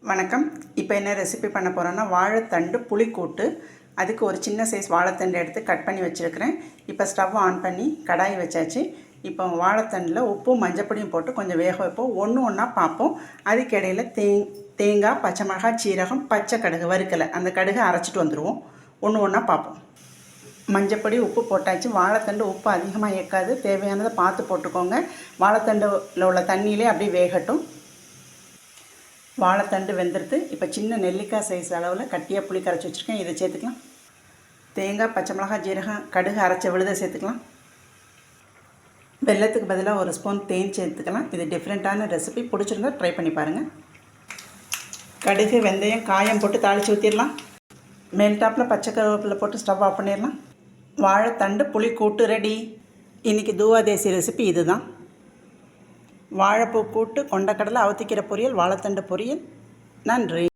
வணக்கம். இப்போ என்ன ரெசிபி பண்ண போகிறோன்னா வாழைத்தண்டு புளிக்கூட்டு. அதுக்கு ஒரு சின்ன சைஸ் வாழைத்தண்டு எடுத்து கட் பண்ணி வச்சுருக்கிறேன். இப்போ ஸ்டவ் ஆன் பண்ணி கடாய் வச்சாச்சு. இப்போ வாழைத்தண்டில் உப்பும் மஞ்சப்பொடியும் போட்டு கொஞ்சம் வேக வைப்போம். ஒன்று ஒன்றா பார்ப்போம். அதுக்கு இடையில் தேங்காய், பச்சை மிளகாய், சீரகம், பச்சை கடுகு வறுக்கலை, அந்த கடுகை அரைச்சிட்டு வந்துடுவோம். ஒன்று ஒன்றா பார்ப்போம். மஞ்சப்பொடி, உப்பு போட்டாச்சு. வாழைத்தண்டு உப்பு அதிகமாக ஏற்காது, தேவையானதை பார்த்து போட்டுக்கோங்க. வாழைத்தண்டில் உள்ள தண்ணியிலே அப்படியே வேகட்டும். வாழைத்தண்டு வெந்துடுது. இப்போ சின்ன நெல்லிக்காய் சைஸ் அளவில் கட்டியாக புளி கரைச்சி வச்சுருக்கேன், இதை சேர்த்துக்கலாம். தேங்காய், பச்சை மிளகாய், ஜீரகம், கடுகு அரைச்ச விழுதை சேர்த்துக்கலாம். வெல்லத்துக்கு பதிலாக ஒரு ஸ்பூன் தேன் சேர்த்துக்கலாம். இது டிஃப்ரெண்ட்டான ரெசிபி, பிடிச்சிருந்தா ட்ரை பண்ணி பாருங்கள். கடுகு, வெந்தயம், காயம் போட்டு தாளித்து ஊற்றிடலாம். மேல் டாப்பில் பச்சை கருவேப்பிலை போட்டு ஸ்டவ் ஆஃப் பண்ணிடலாம். வாழைத்தண்டு புளி கூட்டு ரெடி. இன்றைக்கி தூவாதேசி ரெசிபி இது தான். வாழைப்பூ கூட்டு, கொண்டக்கடலை, அவத்திக்கீரை பொரியல், வாழைத்தண்டு பொரியல். நன்றி.